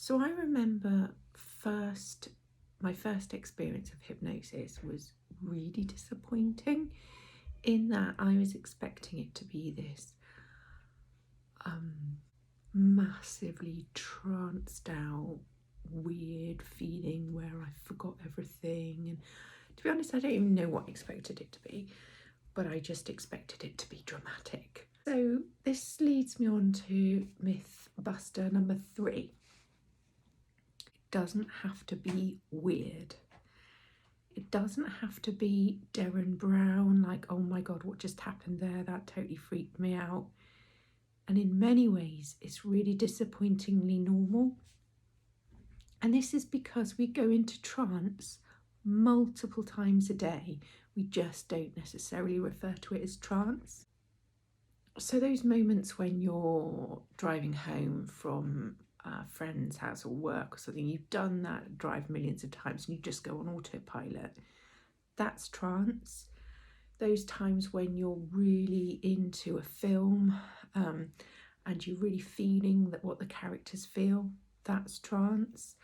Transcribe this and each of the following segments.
So I remember my first experience of hypnosis was really disappointing in that I was expecting it to be this massively tranced out, weird feeling where I forgot everything. And to be honest, I don't even know what I expected it to be, but I just expected it to be dramatic. So this leads me on to myth buster number 3. Doesn't have to be weird. It doesn't have to be Derren Brown, like, oh my God, what just happened there? That totally freaked me out. And in many ways, it's really disappointingly normal. And this is because we go into trance multiple times a day. We just don't necessarily refer to it as trance. So those moments when you're driving home from a friend's house or work or something, you've done that drive millions of times and you just go on autopilot, that's trance. Those times when you're really into a film and you're really feeling that what the characters feel, that's trance.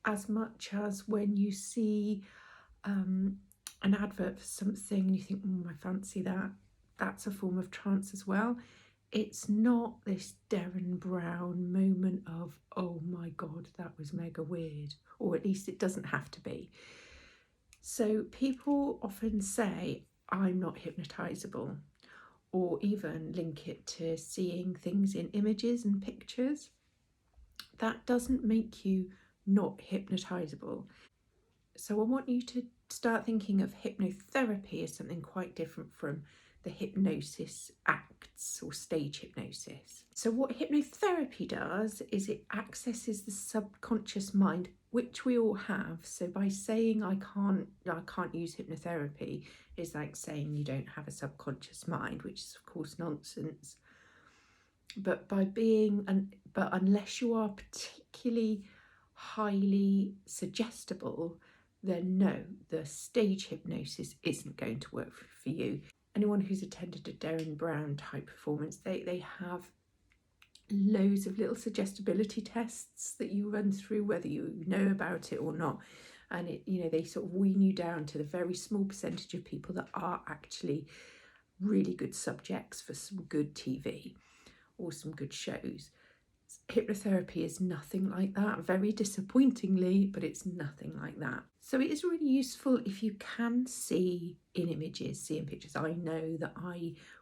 As much as when you see an advert for something and you think, I fancy that, that's a form of trance as well. It's not this Derren Brown moment of, oh my God, that was mega weird, or at least it doesn't have to be. So people often say, I'm not hypnotizable, or even link it to seeing things in images and pictures. That doesn't make you not hypnotizable. So I want you to start thinking of hypnotherapy as something quite different from the hypnosis acts or stage hypnosis. So what hypnotherapy does is it accesses the subconscious mind, which we all have. So by saying I can't use hypnotherapy is like saying you don't have a subconscious mind, which is of course nonsense. But unless you are particularly highly suggestible, then no, the stage hypnosis isn't going to work for you. Anyone who's attended a Derren Brown type performance, they have loads of little suggestibility tests that you run through, whether you know about it or not. And they sort of wean you down to the very small percentage of people that are actually really good subjects for some good TV or some good shows. Hypnotherapy is nothing like that, very disappointingly, but it's nothing like that. So it is really useful if you can see in images, see in pictures. I know that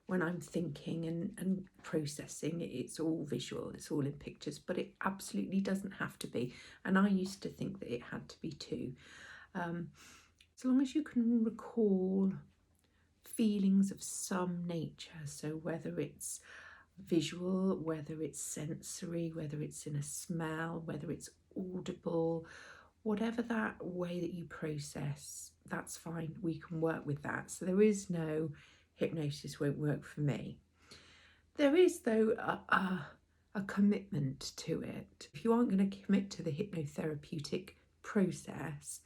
when I'm thinking and processing, it's all visual, it's all in pictures, but it absolutely doesn't have to be. And I used to think that it had to be too. As long as you can recall feelings of some nature, so whether it's visual, whether it's sensory, whether it's in a smell, whether it's audible, whatever that way that you process, that's fine. We can work with that. So there is no hypnosis won't work for me. There is, though, a commitment to it. If you aren't going to commit to the hypnotherapeutic process,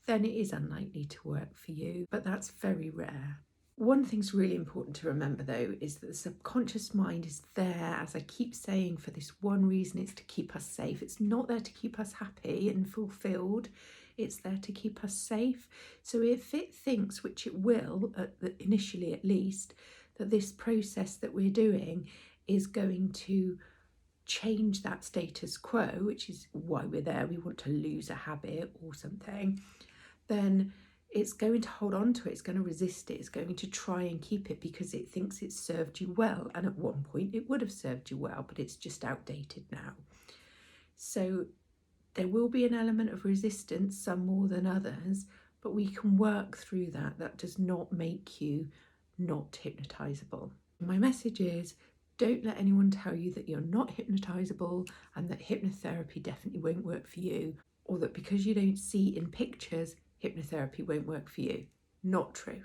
then it is unlikely to work for you, but that's very rare. One thing's really important to remember, though, is that the subconscious mind is there, as I keep saying, for this one reason. It's to keep us safe. It's not there to keep us happy and fulfilled. It's there to keep us safe. So if it thinks, which it will, initially at least, that this process that we're doing is going to change that status quo, which is why we're there, we want to lose a habit or something, then it's going to hold on to it, it's going to resist it, it's going to try and keep it because it thinks it's served you well. And at one point it would have served you well, but it's just outdated now. So there will be an element of resistance, some more than others, but we can work through that. That does not make you not hypnotizable. My message is, don't let anyone tell you that you're not hypnotizable and that hypnotherapy definitely won't work for you, or that because you don't see in pictures, hypnotherapy won't work for you. Not true.